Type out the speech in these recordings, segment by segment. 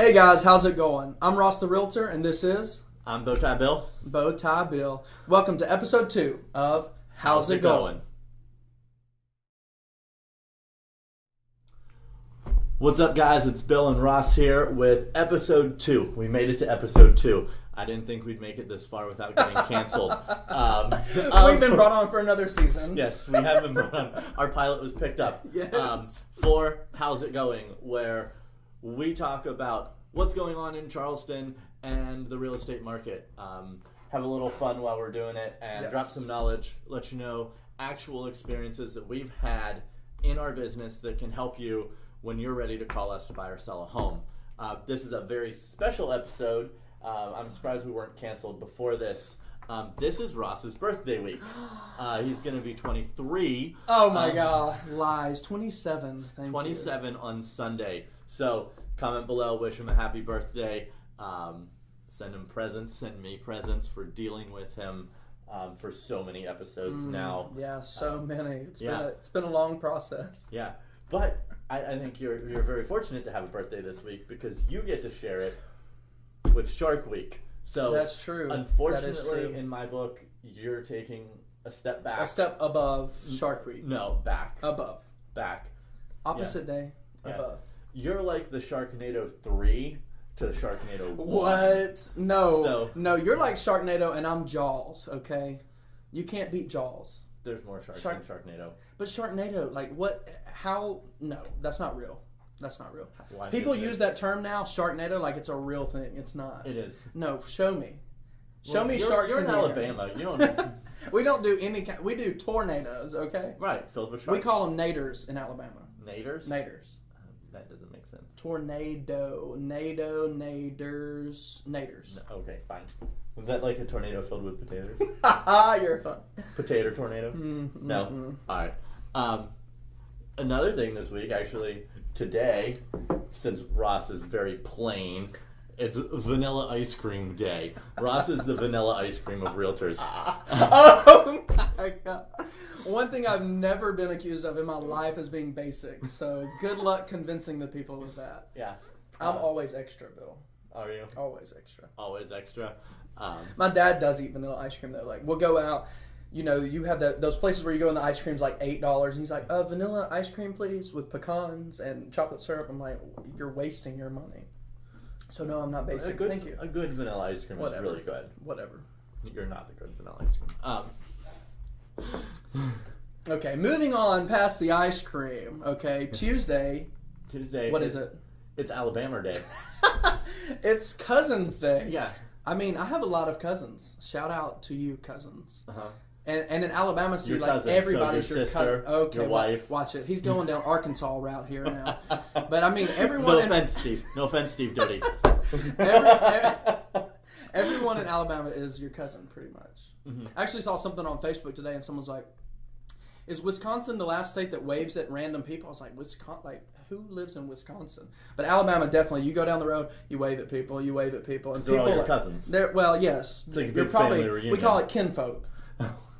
Hey guys, how's it going? I'm Ross the Realtor, and this is I'm Bowtie Bill. Bowtie Bill. Welcome to episode 2 of How's It Going? What's up, guys? It's Bill and Ross here with episode 2. We made it to episode 2. I didn't think we'd make it this far without getting canceled. We've been brought on for another season. Yes, we have been brought on. Our pilot was picked up Yes. for How's It Going, where we talk about what's going on in Charleston and the real estate market. Have a little fun while we're doing it and Yes. drop some knowledge, let you know actual experiences that we've had in our business that can help you when you're ready to call us to buy or sell a home. This is a very special episode. I'm surprised we weren't canceled before this. This is Ross's birthday week. He's going to be 23. Oh my god, lies. 27. Thank 27 on Sunday. So comment below, wish him a happy birthday. Send him presents, send me presents for dealing with him for so many episodes now. Yeah, so many. It's yeah. been a long process. Yeah, but I think you're very fortunate to have a birthday this week because you get to share it with Shark Week. So That's true. Unfortunately, That is true. in my book, you're taking a step back. A step above Shark Week. No, back. Above. Back. Opposite day. Yeah. Above. You're like the Sharknado 3 to the Sharknado 1. What? No. So- No, you're like Sharknado and I'm Jaws, okay? You can't beat Jaws. There's more sharks Shark- than Sharknado. But Sharknado, like what? How? No, that's not real. That's not real. Why People is it? use that term now, Sharknado, like it's a real thing. It's not. It is. No, show me. Show Well, me you're, sharks You're in the air. Alabama. You don't. We don't do any kind. We do tornadoes, okay? Right, filled with sharks. We call them naders in Alabama. naders. Naders. That doesn't make sense. Tornado. Nado. Naders. Naders. No, okay, fine. Was that like a tornado filled with potatoes? Haha, you're fun. Potato tornado? Mm, No. mm-mm. All right. Another thing this week, actually, today, since Ross is very plain, it's Vanilla Ice Cream Day. Ross is the vanilla ice cream of realtors. Oh my god. One thing I've never been accused of in my life is being basic. So good luck convincing the people of that. Yeah. I'm always extra, Bill. Are you? Always extra. Always extra. My dad does eat vanilla ice cream though. Like we'll go out, you know, you have those places where you go and the ice cream's like $8 and he's like, vanilla ice cream please with pecans and chocolate syrup. I'm like, you're wasting your money. So no, I'm not basic. Thank you. A good vanilla ice cream Whatever. is really good. Whatever. You're not the good vanilla ice cream. Okay, moving on past the ice cream. Okay, Tuesday. Tuesday. What is it? It's Alabama Day. It's Cousins Day. Yeah. I mean, I have a lot of cousins. Shout out to you, cousins. Uh-huh. And in Alabama, see, Your like cousins, everybody's so your your sister, cousin. Okay, your wife. Watch it. He's going down Arkansas route here now. But I mean, everyone. No in, offense, Steve. No offense, Steve Doty. everyone in Alabama is your cousin, pretty much. Mhm. I actually saw something on Facebook today, and someone's like, "Is Wisconsin the last state that waves at random people?" I was like, "Wisconsin? Like, who lives in Wisconsin?" But Alabama, definitely. You go down the road, you wave at people, you wave at people, and They're all people your cousins. They're, well, yes, It's like a you're big probably. family reunion. We call it kinfolk.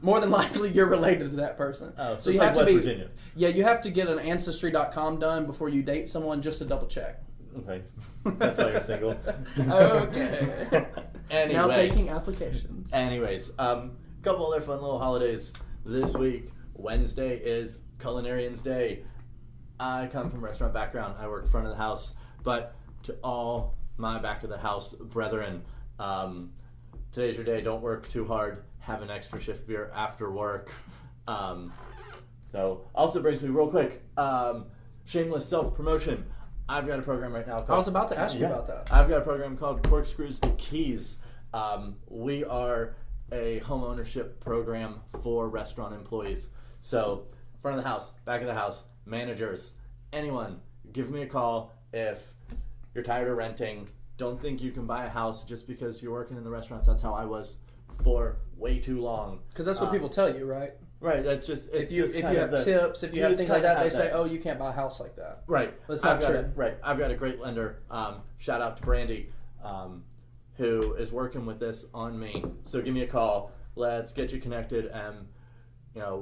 More than likely, you're related to that person. Oh, so it's you like have West to be. Virginia. Yeah, you have to get an ancestry.com done before you date someone just to double check. Okay. That's why you're single. Okay. Anyways. Now taking applications. Anyways, couple other fun little holidays this week. Wednesday is Culinarians Day. I come from a restaurant background. I work front of the house. But to all my back of the house brethren, today's your day. Don't work too hard. Have an extra shift beer after work. So also brings me real quick. Shameless self-promotion. I've got a program right now called... I was about to ask you about that. I've got a program called Corkscrews to Keys. We are a home ownership program for restaurant employees. So, front of the house, back of the house, managers, anyone, give me a call if you're tired of renting. Don't think you can buy a house just because you're working in the restaurants. That's how I was for way too long. Because that's what people tell you, right? Right, that's just... If you have tips, if you have things like that, they say, oh, you can't buy a house like that. Right. But it's not true. Right. I've got a great lender. Shout out to Brandy, who is working with this on me. So give me a call. Let's get you connected. And,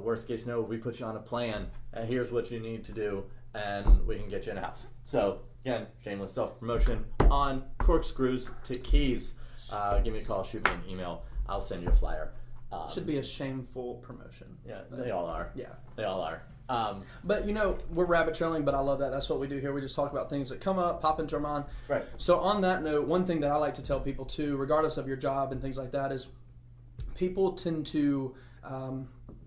worst case scenario, we put you on a plan. And here's what you need to do. And we can get you in a house. So again, shameless self-promotion on Corkscrews to Keys. Give me a call, shoot me an email. I'll send you a flyer. Should be a shameful promotion. Yeah, they all are. Yeah. They all are. But, we're rabbit trailing, but I love that. That's what we do here. We just talk about things that come up, pop into our mind. Right. So on that note, one thing that I like to tell people, too, regardless of your job and things like that, is people tend to,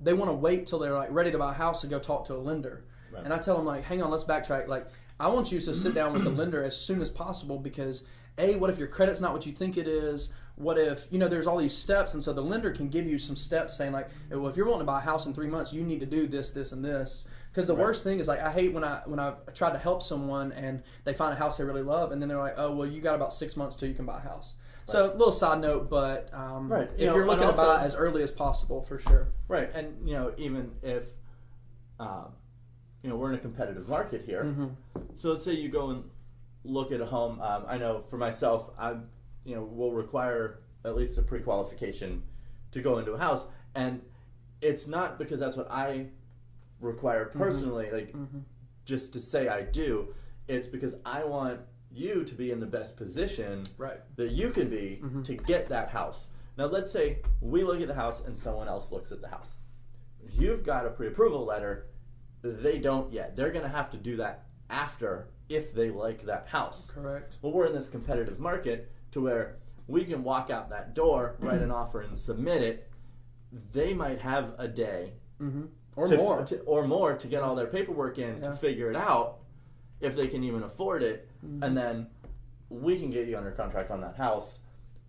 they want to wait till they're, ready to buy a house to go talk to a lender. Right. And I tell them, hang on, let's backtrack. I want you to sit down with the lender as soon as possible because, A, what if your credit's not what you think it is? What if, there's all these steps, and so the lender can give you some steps saying, well, if you're wanting to buy a house in 3 months, you need to do this, this, and this. Because the worst thing is, I hate when I've tried to help someone and they find a house they really love, and then they're like, oh, well, you got about 6 months till you can buy a house. Right. So, a little side note, but if you're looking to buy as early as possible, for sure. Right, and, even if, we're in a competitive market here. Mm-hmm. So let's say you go and look at a home. I know for myself, will require at least a pre-qualification to go into a house, and it's not because that's what I require personally, just to say I do. It's because I want you to be in the best position that you can be to get that house. Now, let's say we look at the house and someone else looks at the house. You've got a pre-approval letter. They don't yet. They're going to have to do that after if they like that house. Correct. Well, we're in this competitive market to where we can walk out that door, write an offer, and submit it. They might have a day or more to get all their paperwork in to figure it out if they can even afford it, and then we can get you under contract on that house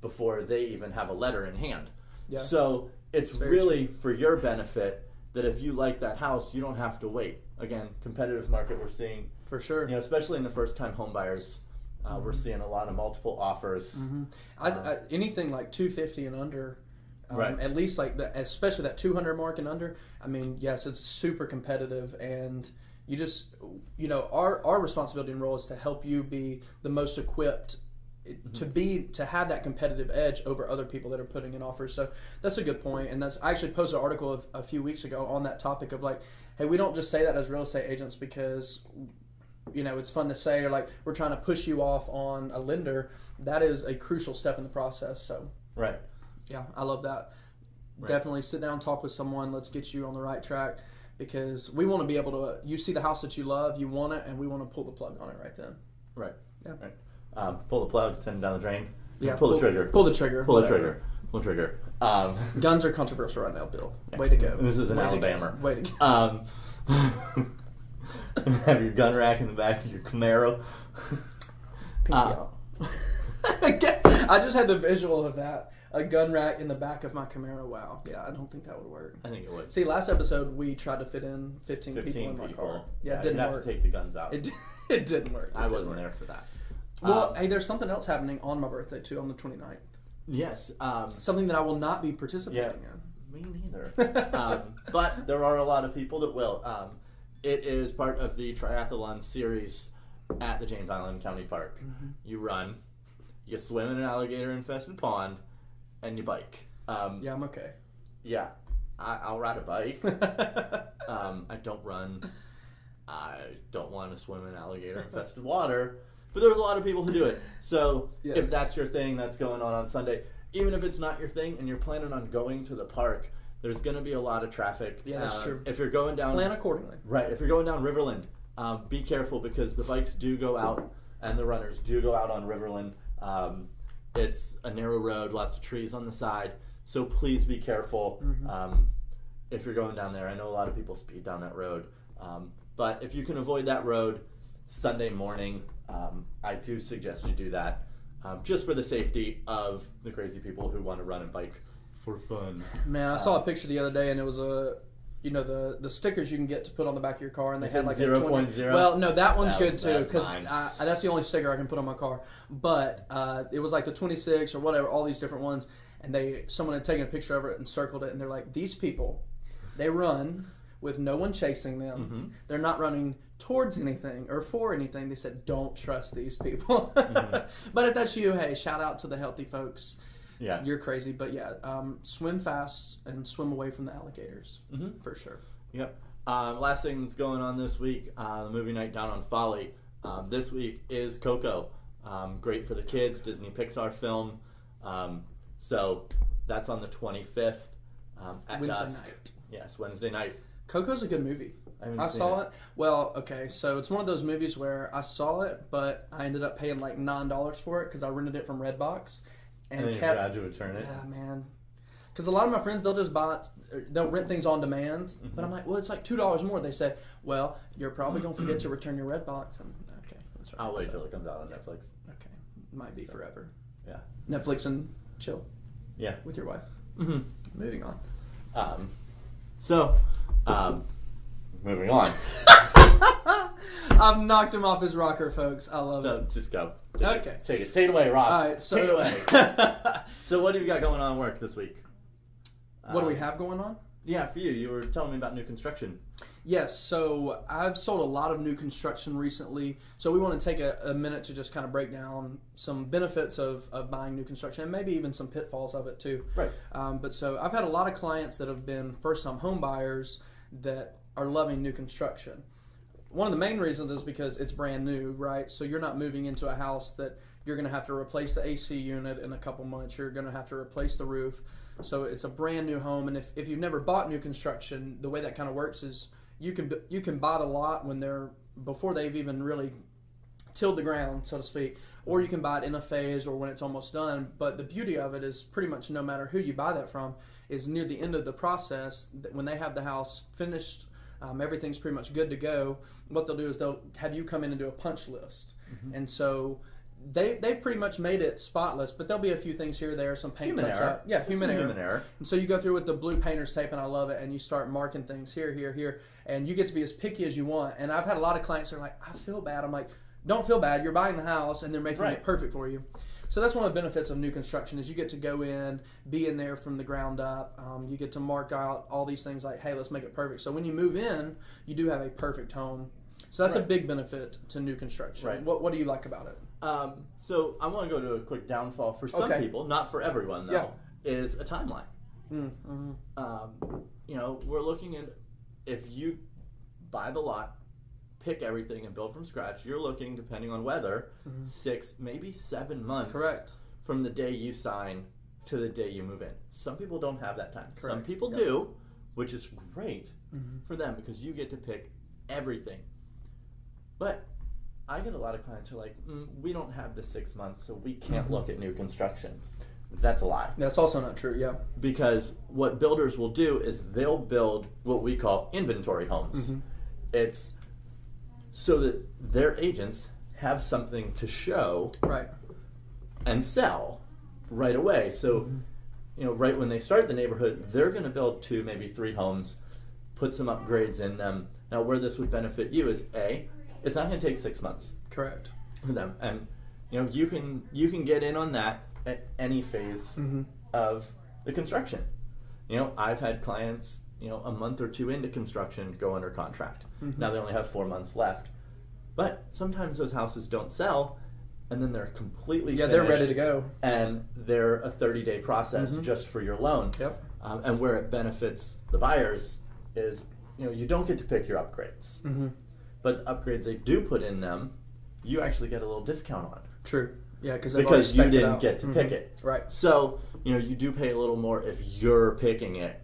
before they even have a letter in hand. Yeah. So it's really for your benefit that if you like that house, you don't have to wait. Again, competitive market we're seeing. For sure. Especially in the first-time home buyers. We're seeing a lot of multiple offers. Anything like 250 and under, at least especially that 200 mark and under. I mean, yes, it's super competitive, and you just, our responsibility and role is to help you be the most equipped to have that competitive edge over other people that are putting in offers. So that's a good point, and I actually posted an article a few weeks ago on that topic of hey, we don't just say that as real estate agents because it's fun to say, or we're trying to push you off on a lender. That is a crucial step in the process. So, yeah, I love that. Right. Definitely sit down, talk with someone. Let's get you on the right track because we want to be able to. You see the house that you love, you want it, and we want to pull the plug on it right then. Right. Yeah. Right. Pull the plug, send it down the drain. Yeah. Pull the trigger. Pull the trigger. Pull the trigger. Pull the trigger. Guns are controversial right now, Bill. Way to go. This is an Alabama. Way to go. Have your gun rack in the back of your Camaro. Pinky out. I just had the visual of that. A gun rack in the back of my Camaro. Wow. Yeah, I don't think that would work. I think it would. See, last episode we tried to fit in 15 people in my car. Yeah, it didn't work. You'd have to take the guns out. It didn't work. I wasn't there for that. Well, hey, there's something else happening on my birthday too, on the 29th. Yes. Something that I will not be participating in. Me neither. But there are a lot of people that will. It is part of the triathlon series at the James Island County Park. Mm-hmm. You run, you swim in an alligator-infested pond, and you bike. Yeah, I'm okay. Yeah, I'll ride a bike. I don't run. I don't want to swim in alligator-infested water. But there's a lot of people who do it. So if that's your thing, that's going on Sunday. Even if it's not your thing and you're planning on going to the park, there's going to be a lot of traffic. Yeah, that's true. If you're going down... Plan accordingly. Right. If you're going down Riverland, be careful because the bikes do go out and the runners do go out on Riverland. It's a narrow road, lots of trees on the side. So please be careful if you're going down there. I know a lot of people speed down that road. But if you can avoid that road Sunday morning, I do suggest you do that. Just for the safety of the crazy people who want to run and bike for fun. Man, I saw a picture the other day, and it was the stickers you can get to put on the back of your car, and they had like 0.0. Well, no, that one's good too because that's the only sticker I can put on my car. But it was like the 26 or whatever, all these different ones, and someone had taken a picture of it and circled it, and they're like, these people, they run with no one chasing them. Mm-hmm. They're not running towards anything or for anything. They said, don't trust these people. But if that's you, hey, shout out to the healthy folks. Yeah. You're crazy. But yeah, swim fast and swim away from the alligators. For sure. Yep. Last thing that's going on this week, the movie night down on Folly. This week is Coco. Great for the kids, Disney Pixar film. So that's on the 25th at Wednesday dusk. night. Yes, Wednesday night. Coco's a good movie. I seen saw it. Well, okay, so it's one of those movies where I saw it, but I ended up paying like $9 for it because I rented it from Redbox, And then you had to return it. Yeah, man. Because a lot of my friends, they'll rent things on demand, but I'm like, well, it's like $2 more. They say, well, you're probably gonna forget to return your Redbox. And okay, that's right. I'll wait till it comes out on Netflix. Okay, might be forever. Yeah. Netflix and chill. Yeah. With your wife. Mm-hmm. Moving on. Moving on. I've knocked him off his rocker, folks. I love it. Just go. Okay. Take it away, Ross. All right, so take it away. So what have you got going on at work this week? What do we have going on? Yeah, for you. You were telling me about new construction. Yes, so I've sold a lot of new construction recently. So we want to take a minute to just kind of break down some benefits of buying new construction and maybe even some pitfalls of it too. Right. But so I've had a lot of clients that have been first-time home buyers that are loving new construction. One of the main reasons is because it's brand new, right? So you're not moving into a house that you're going to have to replace the AC unit in a couple months. You're going to have to replace the roof. So it's a brand new home. And if you've never bought new construction, the way that kind of works is you can buy the lot before they've even really tilled the ground, so to speak, or you can buy it in a phase or when it's almost done. But the beauty of it is pretty much no matter who you buy that from is near the end of the process, when they have the house finished, everything's pretty much good to go. What they'll do is they'll have you come in and do a punch list. Mm-hmm. And so they've pretty much made it spotless, but there'll be a few things here or there, some paint touch up. Yeah, human error. And so you go through with the blue painter's tape, and I love it, and you start marking things here, and you get to be as picky as you want. And I've had a lot of clients that are like, I feel bad. I'm like, don't feel bad. You're buying the house, and they're making it perfect for you. So that's one of the benefits of new construction is you get to go in, be in there from the ground up. You get to mark out all these things like, hey, let's make it perfect. So when you move in, you do have a perfect home. So that's a big benefit to new construction. Right. What do you like about it? So I want to go to a quick downfall for some people, not for everyone though, is a timeline. Mm-hmm. We're looking at if you buy the lot, pick everything and build from scratch, you're looking, depending on weather, 6, maybe 7 months from the day you sign to the day you move in. Some people don't have that time. Correct. Some people do, which is great for them because you get to pick everything. But I get a lot of clients who are like, we don't have the 6 months, so we can't look at new construction. That's a lie. That's also not true, yeah. Because what builders will do is they'll build what we call inventory homes. Mm-hmm. It's so that their agents have something to show and sell right away. So, right when they start the neighborhood, they're going to build 2, maybe 3 homes, put some upgrades in them. Now, where this would benefit you is A, it's not going to take 6 months. Correct. For them. And, you can get in on that at any phase of the construction. I've had clients, a month or 2 into construction go under contract. Mm-hmm. Now they only have 4 months left. But sometimes those houses don't sell, and then they're completely finished. They're ready to go. And they're a 30-day process just for your loan. Yep. And where it benefits the buyers is, you don't get to pick your upgrades. Mm-hmm. But the upgrades they do put in them, you actually get a little discount on. True. Yeah, because you didn't get to pick it. Right. So, you do pay a little more if you're picking it.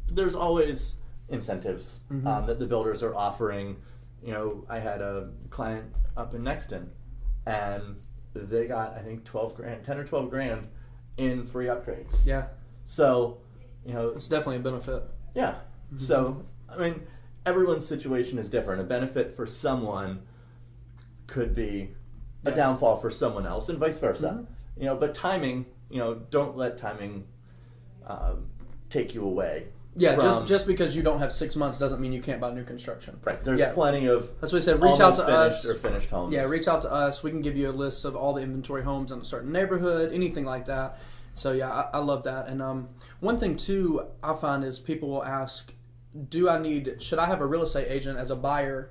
There's always incentives that the builders are offering. I had a client up in Nexton, and they got, I think, 10 or 12 grand in free upgrades. Yeah. So, it's definitely a benefit. Yeah. Mm-hmm. So, everyone's situation is different. A benefit for someone could be a downfall for someone else, and vice versa. Mm-hmm. But timing, don't let timing take you away. Yeah, just because you don't have 6 months doesn't mean you can't buy new construction. Right. There's plenty of that's what I said. Reach out to us or finished homes. Yeah, reach out to us. We can give you a list of all the inventory homes in a certain neighborhood, anything like that. So yeah, I love that. And one thing too I find is people will ask, should I have a real estate agent as a buyer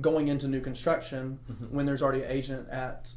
going into new construction when there's already an agent at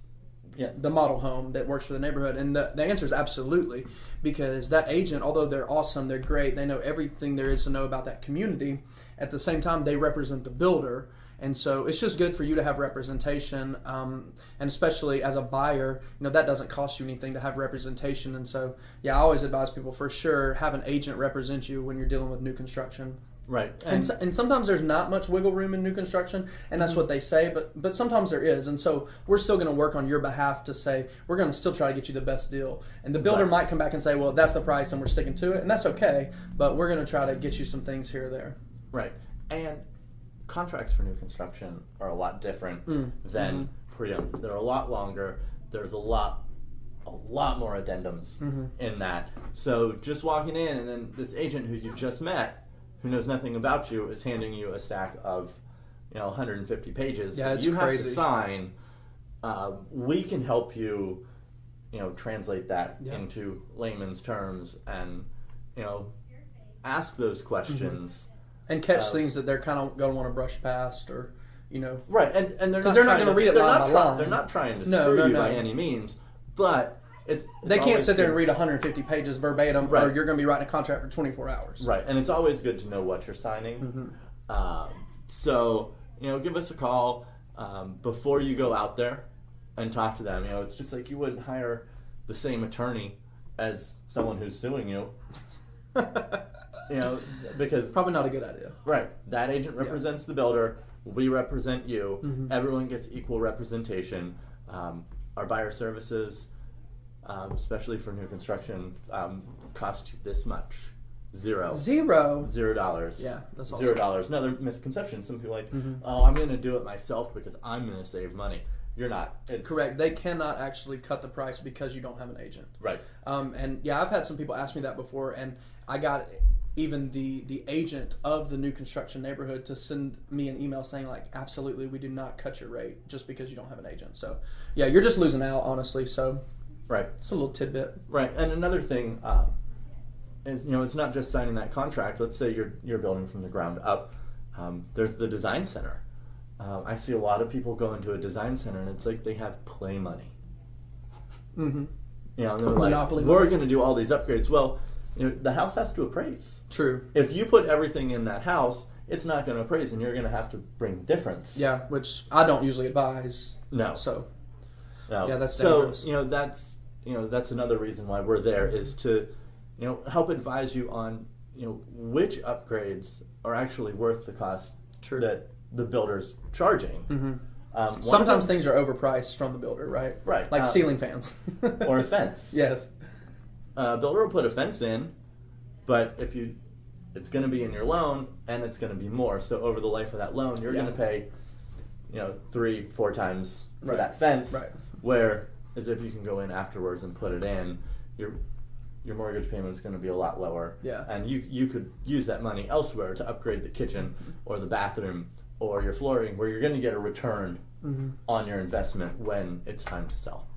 the model home that works for the neighborhood? And the answer is absolutely, because that agent, although they're awesome, they're great, they know everything there is to know about that community, at the same time they represent the builder, And so it's just good for you to have representation, and especially as a buyer, that doesn't cost you anything to have representation. And so, I always advise people for sure have an agent represent you when you're dealing with new construction. Right. And sometimes there's not much wiggle room in new construction, and that's what they say, but sometimes there is. And so we're still going to work on your behalf to say we're going to still try to get you the best deal. And the builder might come back and say, well, that's the price and we're sticking to it, and that's okay, but we're going to try to get you some things here or there. Right. And contracts for new construction are a lot different than pre-owned. They're a lot longer. There's a lot more addendums in that. So just walking in, and then this agent who you just met, who knows nothing about you, is handing you a stack of 150 pages that it's you crazy. Have to sign. We can help you translate that into layman's terms and ask those questions and catch things that they're kind of going to want to brush past, or right. And they're not going to read it line by line. They're not trying to screw you by any means, but they can't sit there and read 150 pages verbatim, or you're going to be writing a contract for 24 hours. Right, and it's always good to know what you're signing. So, give us a call before you go out there and talk to them. It's just like you wouldn't hire the same attorney as someone who's suing you. Because probably not a good idea. Right, that agent represents the builder. We represent you. Everyone gets equal representation. Our buyer services, especially for new construction, cost you this much. $0. Yeah, that's awesome. $0. Another misconception. Some people are like, oh, I'm going to do it myself because I'm going to save money. You're not. Correct. They cannot actually cut the price because you don't have an agent. Right. And I've had some people ask me that before, and I got even the agent of the new construction neighborhood to send me an email saying, like, absolutely, we do not cut your rate just because you don't have an agent. So, you're just losing out, honestly. So, right. It's a little tidbit. Right. And another thing is, it's not just signing that contract. Let's say you're building from the ground up. There's the design center. I see a lot of people go into a design center, and it's like they have play money. And they're like, Monopoly we're going to do all these upgrades. Well, the house has to appraise. True. If you put everything in that house, it's not going to appraise, and you're going to have to bring difference. Yeah, which I don't usually advise. No. So, no. Yeah, that's dangerous. So, that's another reason why we're there, is to, help advise you on, which upgrades are actually worth the cost that the builder's charging. Sometimes things are overpriced from the builder, right? Right. Like ceiling fans. Or a fence. Yes. Builder will put a fence in, but it's going to be in your loan, and it's going to be more. So over the life of that loan, you're going to pay, 3-4 times for that fence. Right. Whereas if you can go in afterwards and put it in, your mortgage payment is going to be a lot lower. Yeah. And you could use that money elsewhere to upgrade the kitchen or the bathroom or your flooring, where you're going to get a return on your investment when it's time to sell.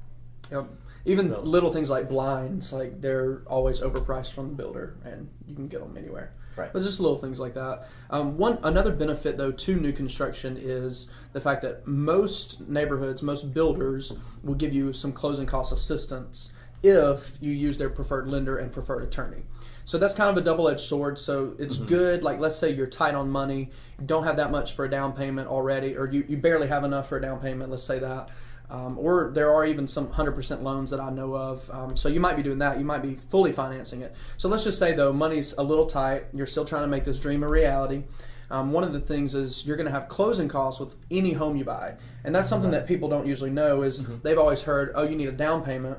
Yep. Even little things like blinds, like they're always overpriced from the builder, and you can get them anywhere. Right. But just little things like that. Another benefit though to new construction is the fact that most neighborhoods, most builders will give you some closing cost assistance if you use their preferred lender and preferred attorney. So that's kind of a double-edged sword. So it's good, like let's say you're tight on money, you don't have that much for a down payment already, or you barely have enough for a down payment, let's say that. Or there are even some 100% loans that I know of. So you might be doing that. You might be fully financing it. So let's just say, though, money's a little tight. You're still trying to make this dream a reality. One of the things is you're going to have closing costs with any home you buy. And that's something that people don't usually know is they've always heard, oh, you need a down payment.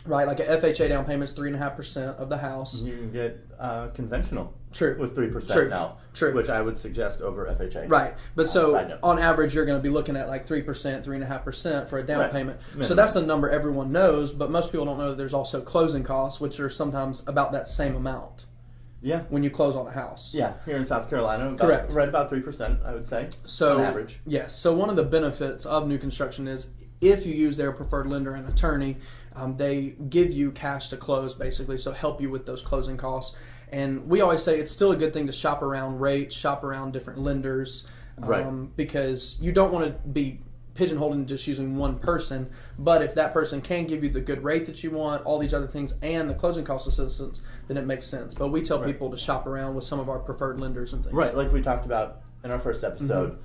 Right, like an FHA down payment is 3.5% of the house. You can get conventional. True. With 3% now. True. Which I would suggest over FHA. Right. But so on average, you're going to be looking at like 3%, 3.5% for a down payment. Minimum. So that's the number everyone knows, but most people don't know that there's also closing costs, which are sometimes about that same amount. Yeah. When you close on a house. Yeah, here in South Carolina. Correct. Right about 3%, I would say, on average. Yes. So one of the benefits of new construction is if you use their preferred lender and attorney, they give you cash to close, basically, so help you with those closing costs. And we always say it's still a good thing to shop around rates, shop around different lenders, because you don't want to be pigeonholed into just using one person. But if that person can give you the good rate that you want, all these other things, and the closing cost assistance, then it makes sense. But we tell people to shop around with some of our preferred lenders and things. Right, like we talked about in our first episode.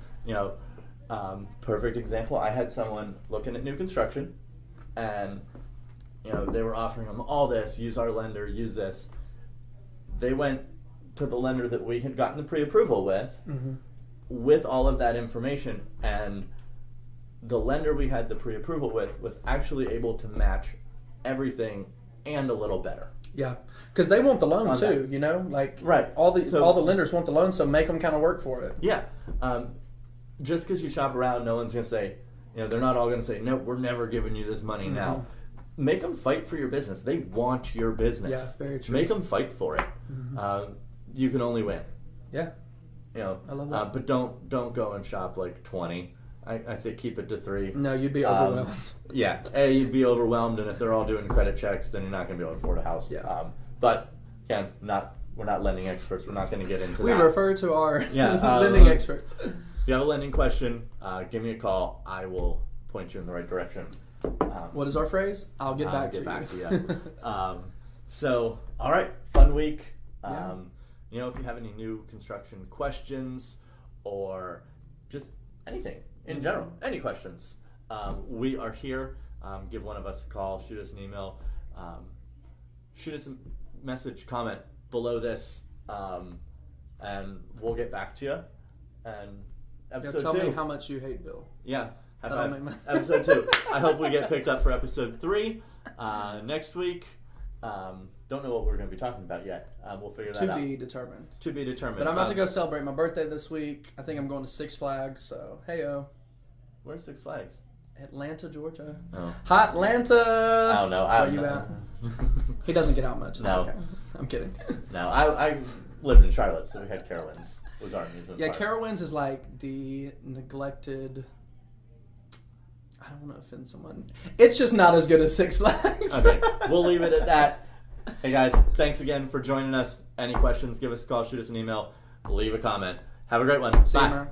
Perfect example. I had someone looking at new construction, and they were offering them all this. Use our lender. Use this. They went to the lender that we had gotten the pre-approval with all of that information, and the lender we had the pre-approval with was actually able to match everything and a little better. Yeah, because they want the loan On too. that. Right. All the lenders want the loan, so make them kind of work for it. Yeah. Just because you shop around, no one's going to say, they're not all going to say, no, we're never giving you this money now. Make them fight for your business. They want your business. Yeah, very true. Make them fight for it. You can only win. Yeah. I love that. But don't go and shop like 20. I say keep it to 3. No, you'd be overwhelmed. You'd be overwhelmed, and if they're all doing credit checks, then you're not going to be able to afford a house. Yeah. But again, we're not lending experts. We're not going to get into that. We refer to our lending experts. If you have a lending question, give me a call. I will point you in the right direction. What is our phrase? I'll get back to you. So, all right, fun week. If you have any new construction questions or just anything in general, any questions, we are here. Give one of us a call, shoot us an email, shoot us a message, comment below this, and we'll get back to you. And episode 2. Tell me how much you hate Bill. Yeah. Episode 2. I hope we get picked up for episode 3 next week. Don't know what we're going to be talking about yet. We'll figure that out. To be determined. To be determined. But I'm about to go celebrate my birthday this week. I think I'm going to Six Flags. So hey-o. Where's Six Flags? Atlanta, Georgia. Oh. Hot Atlanta. I don't know. Where you at? He doesn't get out much. It's okay. I'm kidding. No, I lived in Charlotte, so we had Carowinds. Was our amusement park. Carowinds is like the neglected. I don't want to offend someone. It's just not as good as Six Flags. Okay, we'll leave it at that. Hey guys, thanks again for joining us. Any questions, give us a call, shoot us an email, leave a comment. Have a great one. See Bye. you, man.